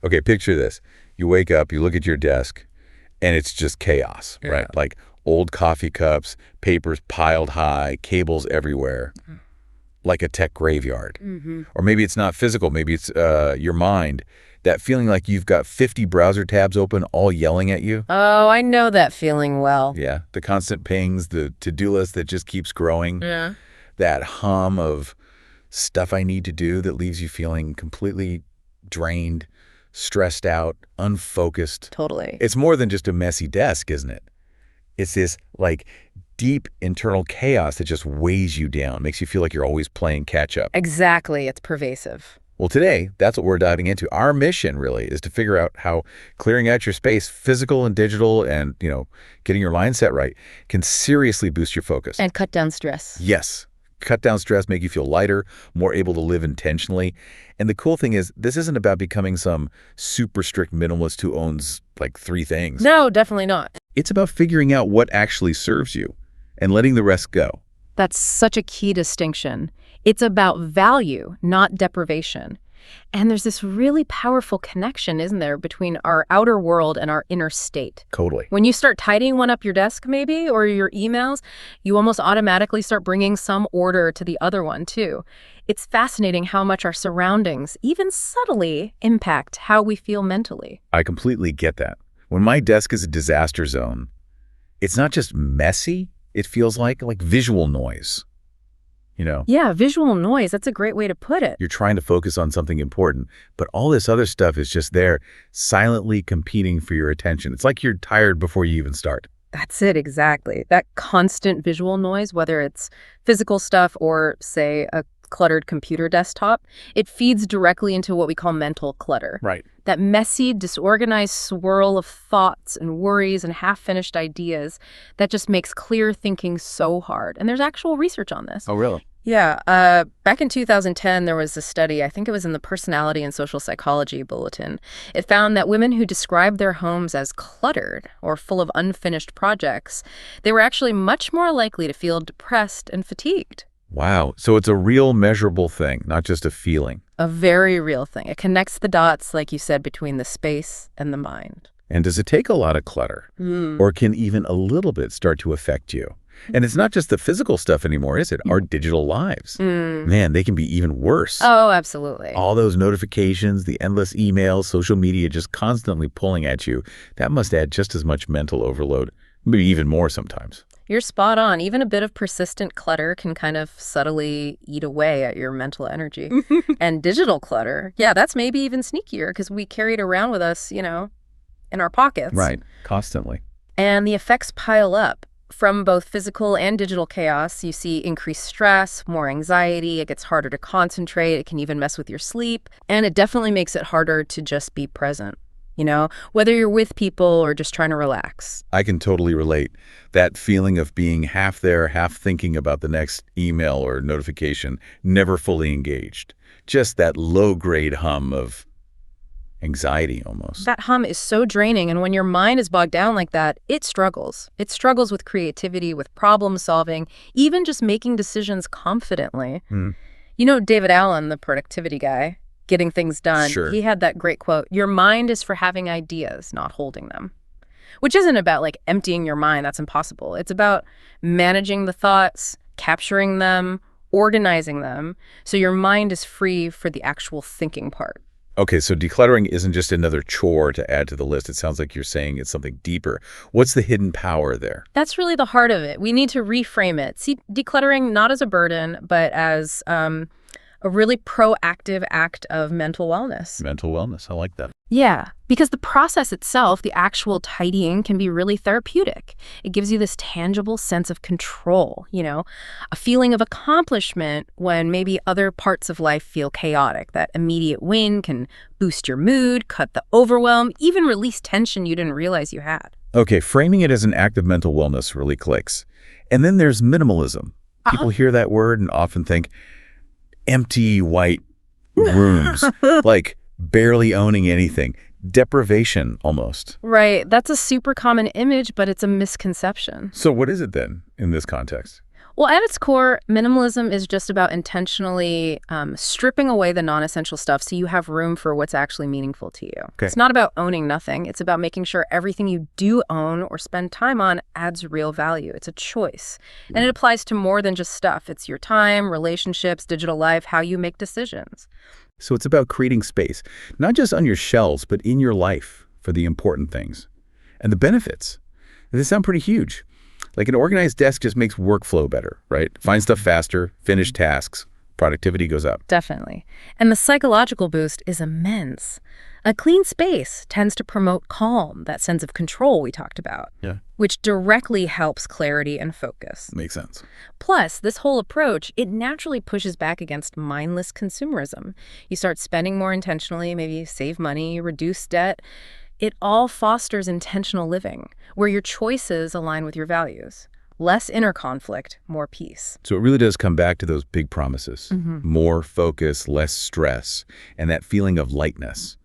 Okay, picture this. You wake up, you look at your desk, and it's just chaos, right? Like old coffee cups, papers piled high, cables everywhere, like a tech graveyard. Or maybe it's not physical, maybe it's your mind. That feeling like you've got 50 browser tabs open, all yelling at you. Oh, I know that feeling well. Yeah, the constant pings, the to-do list that just keeps growing. Yeah. That hum of stuff I need to do that leaves you feeling completely drained, stressed out, unfocused. Totally. It's more than just a messy desk, isn't it? It's this, like, deep internal chaos that just weighs you down, makes you feel like you're always playing catch-up. Exactly. It's pervasive. Well, today, that's what we're diving into. Our mission, really, is to figure out how clearing out your space, physical and digital, and, getting your mindset right, can seriously boost your focus. And cut down stress. Yes. Cut down stress, make you feel lighter, more able to live intentionally. And the cool thing is, this isn't about becoming some super strict minimalist who owns, like, 3 things. No, definitely not. It's about figuring out what actually serves you and letting the rest go. That's such a key distinction. It's about value, not deprivation. And there's this really powerful connection, isn't there, between our outer world and our inner state. Totally. When you start tidying one up your desk, maybe, or your emails, you almost automatically start bringing some order to the other one, too. It's fascinating how much our surroundings, even subtly, impact how we feel mentally. I completely get that. When my desk is a disaster zone, it's not just messy, it feels like visual noise. Yeah, visual noise. That's a great way to put it. You're trying to focus on something important, but all this other stuff is just there, silently competing for your attention. It's like you're tired before you even start. That's it, exactly. That constant visual noise, whether it's physical stuff or, say, a cluttered computer desktop, it feeds directly into what we call mental clutter. Right. That messy, disorganized swirl of thoughts and worries and half-finished ideas that just makes clear thinking so hard. And there's actual research on this. Oh, really? Yeah. Back in 2010, there was a study, I think it was in the Personality and Social Psychology Bulletin. It found that women who described their homes as cluttered or full of unfinished projects, they were actually much more likely to feel depressed and fatigued. Wow. So it's a real measurable thing, not just a feeling. A very real thing. It connects the dots, like you said, between the space and the mind. And does it take a lot of clutter? Or can even a little bit start to affect you? And it's not just the physical stuff anymore, is it? Our digital lives. Man, they can be even worse. Oh, absolutely. All those notifications, the endless emails, social media just constantly pulling at you. That must add just as much mental overload, maybe even more sometimes. You're spot on. Even a bit of persistent clutter can kind of subtly eat away at your mental energy. And digital clutter, yeah, that's maybe even sneakier because we carry it around with us, in our pockets. Right, constantly. And the effects pile up. From both physical and digital chaos, you see increased stress, more anxiety, it gets harder to concentrate, it can even mess with your sleep, and it definitely makes it harder to just be present. Whether you're with people or just trying to relax. I can totally relate. That feeling of being half there, half thinking about the next email or notification, never fully engaged. Just that low-grade hum of anxiety almost. That hum is so draining, and when your mind is bogged down like that, it struggles. It struggles with creativity, with problem solving, even just making decisions confidently. David Allen, the productivity guy, getting things done, Sure. He had that great quote, "Your mind is for having ideas, not holding them." Which isn't about emptying your mind, that's impossible. It's about managing the thoughts, capturing them, organizing them, so your mind is free for the actual thinking part. Okay, so decluttering isn't just another chore to add to the list. It sounds like you're saying it's something deeper. What's the hidden power there? That's really the heart of it. We need to reframe it. See decluttering not as a burden, but as a really proactive act of mental wellness. Mental wellness. I like that. Yeah, because the process itself, the actual tidying, can be really therapeutic. It gives you this tangible sense of control, a feeling of accomplishment when maybe other parts of life feel chaotic. That immediate win can boost your mood, cut the overwhelm, even release tension you didn't realize you had. Okay, framing it as an act of mental wellness really clicks. And then there's minimalism. People hear that word and often think empty white rooms, like barely owning anything, deprivation almost. Right. That's a super common image, but it's a misconception. So what is it then in this context? Well, at its core, minimalism is just about intentionally stripping away the non-essential stuff so you have room for what's actually meaningful to you. Okay. It's not about owning nothing. It's about making sure everything you do own or spend time on adds real value. It's a choice. And it applies to more than just stuff. It's your time, relationships, digital life, how you make decisions. So it's about creating space, not just on your shelves, but in your life for the important things. And the benefits, they sound pretty huge. Like an organized desk just makes workflow better, right? Find stuff faster, finish tasks, productivity goes up. Definitely. And the psychological boost is immense. A clean space tends to promote calm, that sense of control we talked about, which directly helps clarity and focus. Makes sense. Plus, this whole approach, it naturally pushes back against mindless consumerism. You start spending more intentionally, maybe save money, reduce debt. It all fosters intentional living, where your choices align with your values. Less inner conflict, more peace. So it really does come back to those big promises. More focus, less stress, and that feeling of lightness.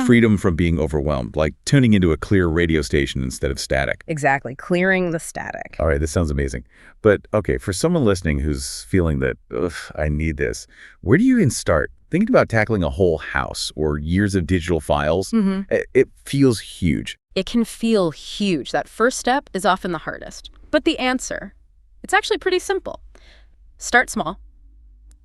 Freedom from being overwhelmed, like tuning into a clear radio station instead of static. Exactly, clearing the static. All right, this sounds amazing. But okay, for someone listening who's feeling that, ugh, I need this, where do you even start? Thinking about tackling a whole house or years of digital files, it feels huge. It can feel huge. That first step is often the hardest. But the answer, it's actually pretty simple. Start small,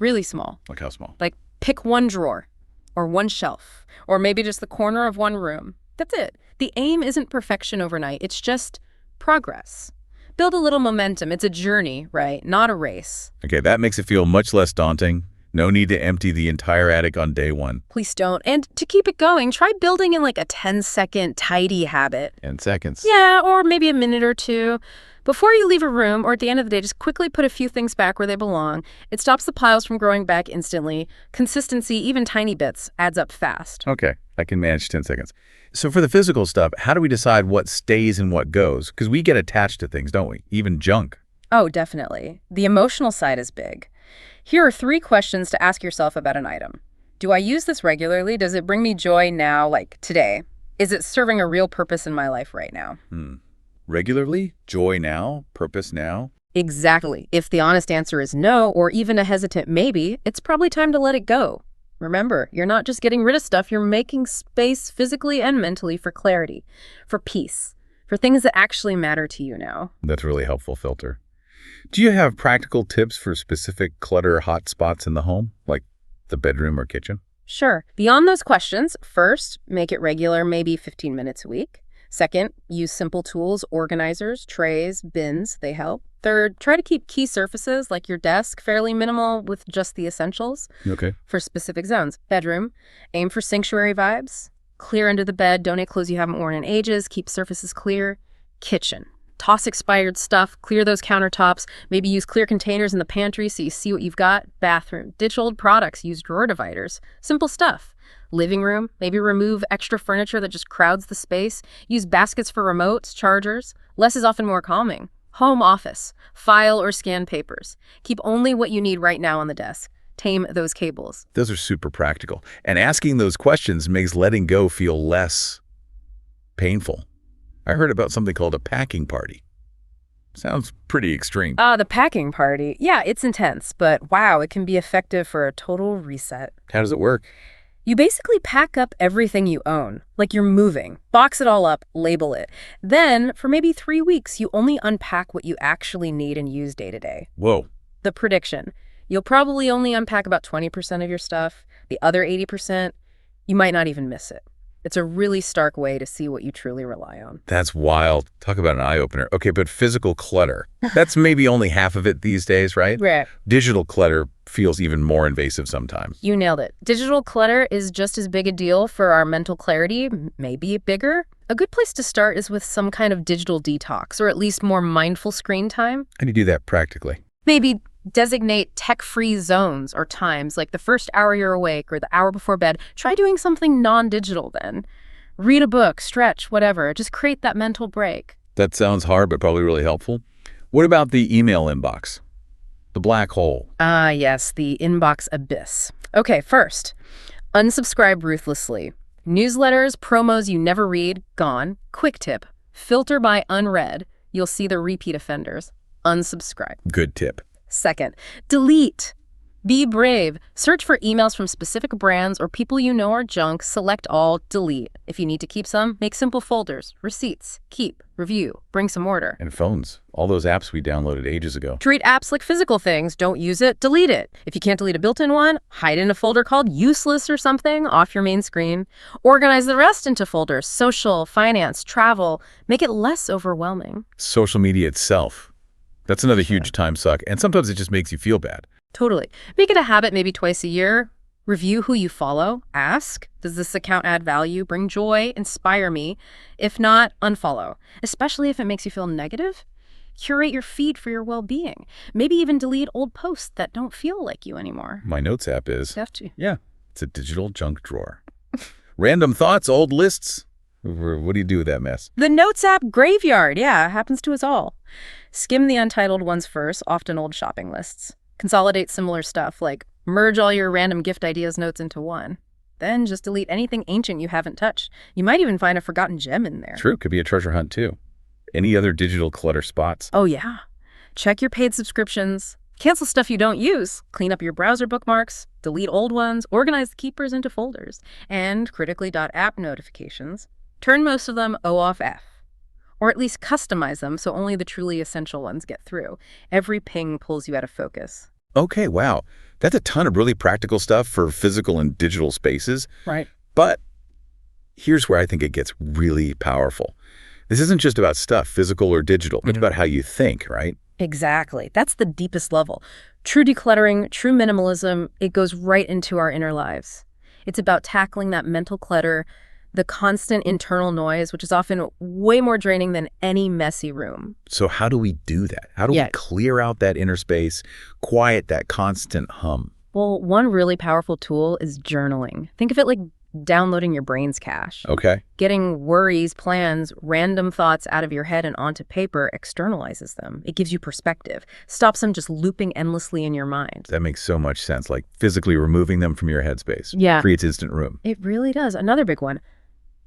really small. Like how small? Like pick one drawer or one shelf or maybe just the corner of one room. That's it. The aim isn't perfection overnight. It's just progress. Build a little momentum. It's a journey, right? Not a race. Okay, that makes it feel much less daunting. No need to empty the entire attic on day one. Please don't. And to keep it going, try building in like a 10-second tidy habit. 10 seconds. Yeah, or maybe a minute or two. Before you leave a room or at the end of the day, just quickly put a few things back where they belong. It stops the piles from growing back instantly. Consistency, even tiny bits, adds up fast. Okay, I can manage 10 seconds. So for the physical stuff, how do we decide what stays and what goes? Because we get attached to things, don't we? Even junk. Oh, definitely. The emotional side is big. Here are 3 questions to ask yourself about an item. Do I use this regularly? Does it bring me joy now, like today? Is it serving a real purpose in my life right now? Regularly? Joy now? Purpose now? Exactly. If the honest answer is no, or even a hesitant maybe, it's probably time to let it go. Remember, you're not just getting rid of stuff, you're making space physically and mentally for clarity, for peace, for things that actually matter to you now. That's a really helpful filter. Do you have practical tips for specific clutter hotspots in the home, like the bedroom or kitchen? Sure. Beyond those questions, first, make it regular, maybe 15 minutes a week. Second, use simple tools, organizers, trays, bins, they help. Third, try to keep key surfaces like your desk fairly minimal with just the essentials. Okay. For specific zones. Bedroom, aim for sanctuary vibes. Clear under the bed, donate clothes you haven't worn in ages, keep surfaces clear. Kitchen. Toss expired stuff, clear those countertops, maybe use clear containers in the pantry so you see what you've got. Bathroom, ditch old products, use drawer dividers. Simple stuff. Living room, maybe remove extra furniture that just crowds the space. Use baskets for remotes, chargers. Less is often more calming. Home office, file or scan papers. Keep only what you need right now on the desk. Tame those cables. Those are super practical. And asking those questions makes letting go feel less painful. I heard about something called a packing party. Sounds pretty extreme. The packing party. Yeah, it's intense, but wow, it can be effective for a total reset. How does it work? You basically pack up everything you own, like you're moving. Box it all up, label it. Then, for maybe 3 weeks, you only unpack what you actually need and use day to day. Whoa. The prediction. You'll probably only unpack about 20% of your stuff. The other 80%, you might not even miss it. It's a really stark way to see what you truly rely on. That's wild. Talk about an eye-opener. Okay, but physical clutter. That's maybe only half of it these days, right? Right. Digital clutter feels even more invasive sometimes. You nailed it. Digital clutter is just as big a deal for our mental clarity, maybe bigger. A good place to start is with some kind of digital detox, or at least more mindful screen time. How do you do that practically? Maybe designate tech-free zones or times, like the first hour you're awake or the hour before bed. Try doing something non-digital then. Read a book, stretch, whatever. Just create that mental break. That sounds hard, but probably really helpful. What about the email inbox? The black hole. Yes, the inbox abyss. Okay, first, unsubscribe ruthlessly. Newsletters, promos you never read, gone. Quick tip, filter by unread. You'll see the repeat offenders. Unsubscribe. Good tip. Second, delete. Be brave. Search for emails from specific brands or people you know are junk. Select all, delete. If you need to keep some, make simple folders. Receipts, keep, review, bring some order. And phones. All those apps we downloaded ages ago. Treat apps like physical things. Don't use it, delete it. If you can't delete a built-in one, hide in a folder called useless or something off your main screen. Organize the rest into folders: social, finance, travel. Make it less overwhelming. Social media itself. That's another huge time suck. And sometimes it just makes you feel bad. Totally. Make it a habit maybe twice a year. Review who you follow. Ask, does this account add value, bring joy, inspire me? If not, unfollow, especially if it makes you feel negative. Curate your feed for your well-being. Maybe even delete old posts that don't feel like you anymore. My notes app is. You have to. Yeah. It's a digital junk drawer. Random thoughts, old lists. What do you do with that mess? The Notes app graveyard. Yeah, it happens to us all. Skim the untitled ones first, often old shopping lists. Consolidate similar stuff, like merge all your random gift ideas notes into one. Then just delete anything ancient you haven't touched. You might even find a forgotten gem in there. True. Could be a treasure hunt, too. Any other digital clutter spots? Oh, yeah. Check your paid subscriptions. Cancel stuff you don't use. Clean up your browser bookmarks. Delete old ones. Organize the keepers into folders. And critically, app notifications. Turn most of them O off F. Or at least customize them so only the truly essential ones get through. Every ping pulls you out of focus. Okay, wow. That's a ton of really practical stuff for physical and digital spaces. Right. But here's where I think it gets really powerful. This isn't just about stuff, physical or digital. It's about how you think, right? Exactly. That's the deepest level. True decluttering, true minimalism, it goes right into our inner lives. It's about tackling that mental clutter, the constant internal noise, which is often way more draining than any messy room. So how do we do that? How do we clear out that inner space, quiet that constant hum? Well, one really powerful tool is journaling. Think of it like downloading your brain's cache. Okay. Getting worries, plans, random thoughts out of your head and onto paper externalizes them. It gives you perspective, stops them just looping endlessly in your mind. That makes so much sense, like physically removing them from your headspace. Yeah. Creates instant room. It really does. Another big one.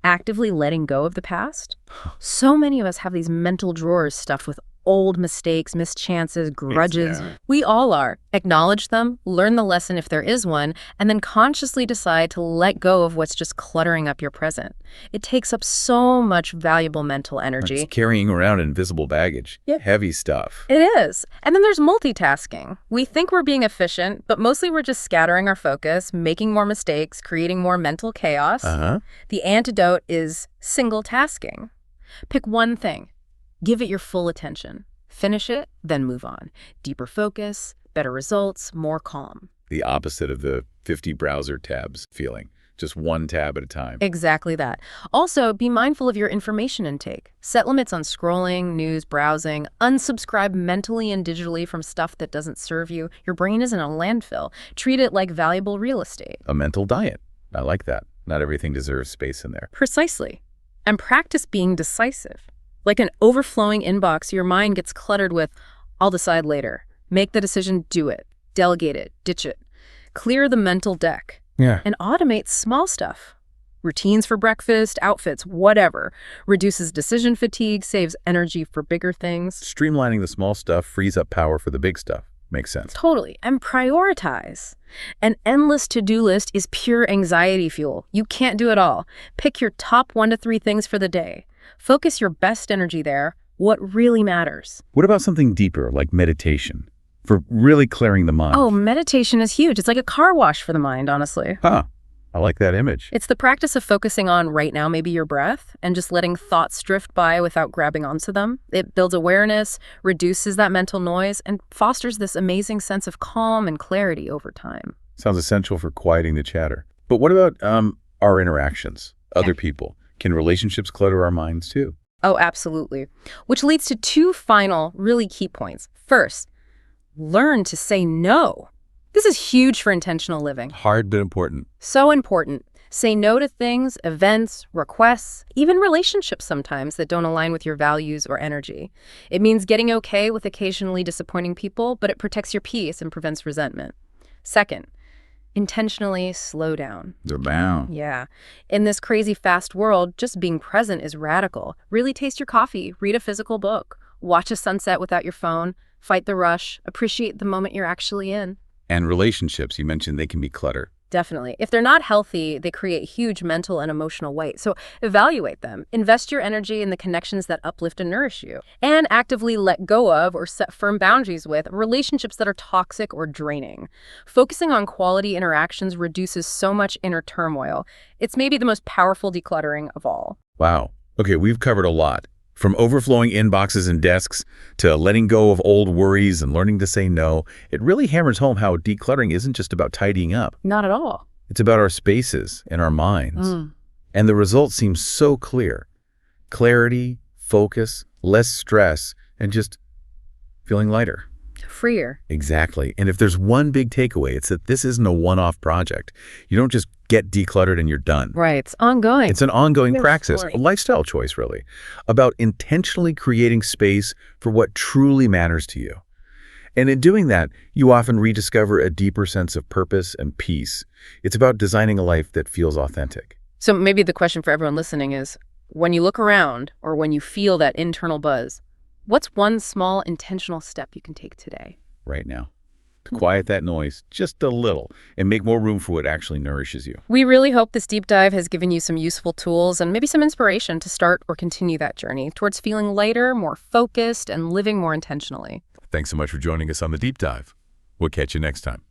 Actively letting go of the past. So many of us have these mental drawers stuffed with old mistakes, missed chances, grudges. We all are. Acknowledge them, learn the lesson if there is one, and then consciously decide to let go of what's just cluttering up your present. It takes up so much valuable mental energy. It's carrying around invisible baggage. Yeah. Heavy stuff. It is. And then there's multitasking. We think we're being efficient, but mostly we're just scattering our focus, making more mistakes, creating more mental chaos. The antidote is single tasking. Pick one thing. Give it your full attention. Finish it, then move on. Deeper focus, better results, more calm. The opposite of the 50 browser tabs feeling. Just one tab at a time. Exactly that. Also, be mindful of your information intake. Set limits on scrolling, news, browsing. Unsubscribe mentally and digitally from stuff that doesn't serve you. Your brain isn't a landfill. Treat it like valuable real estate. A mental diet. I like that. Not everything deserves space in there. Precisely. And practice being decisive. Like an overflowing inbox, your mind gets cluttered with, I'll decide later. Make the decision, do it. Delegate it, ditch it. Clear the mental deck. Yeah. And automate small stuff. Routines for breakfast, outfits, whatever. Reduces decision fatigue, saves energy for bigger things. Streamlining the small stuff frees up power for the big stuff. Makes sense. Totally. And prioritize. An endless to-do list is pure anxiety fuel. You can't do it all. Pick your top 1 to 3 things for the day. Focus your best energy there, what really matters. What about something deeper, like meditation, for really clearing the mind? Oh, meditation is huge. It's like a car wash for the mind, honestly. Huh. I like that image. It's the practice of focusing on right now, maybe your breath, and just letting thoughts drift by without grabbing onto them. It builds awareness, reduces that mental noise, and fosters this amazing sense of calm and clarity over time. Sounds essential for quieting the chatter. But what about our interactions, other people? Can relationships clutter our minds too? Oh, absolutely. Which leads to 2 final, really key points. First, learn to say no. This is huge for intentional living. Hard but important. So important. Say no to things, events, requests, even relationships sometimes that don't align with your values or energy. It means getting okay with occasionally disappointing people, but it protects your peace and prevents resentment. Second, intentionally slow down. They're bound. Yeah. In this crazy fast world, just being present is radical. Really taste your coffee, read a physical book, watch a sunset without your phone. Fight the rush. Appreciate the moment you're actually in. And relationships, you mentioned they can be clutter. Definitely. If they're not healthy, they create huge mental and emotional weight. So evaluate them. Invest your energy in the connections that uplift and nourish you. And actively let go of or set firm boundaries with relationships that are toxic or draining. Focusing on quality interactions reduces so much inner turmoil. It's maybe the most powerful decluttering of all. Wow. Okay, we've covered a lot. From overflowing inboxes and desks to letting go of old worries and learning to say no, it really hammers home how decluttering isn't just about tidying up. Not at all. It's about our spaces and our minds. And the result seems so clear. Clarity, focus, less stress, and just feeling lighter. Freer. Exactly. And if there's one big takeaway, it's that this isn't a one-off project. You don't just get decluttered and you're done. Right. It's ongoing. It's an ongoing practice, a lifestyle choice, really, about intentionally creating space for what truly matters to you. And in doing that, you often rediscover a deeper sense of purpose and peace. It's about designing a life that feels authentic. So maybe the question for everyone listening is, when you look around or when you feel that internal buzz, what's one small intentional step you can take today? Right now. To quiet that noise just a little and make more room for what actually nourishes you. We really hope this deep dive has given you some useful tools and maybe some inspiration to start or continue that journey towards feeling lighter, more focused, and living more intentionally. Thanks so much for joining us on The Deep Dive. We'll catch you next time.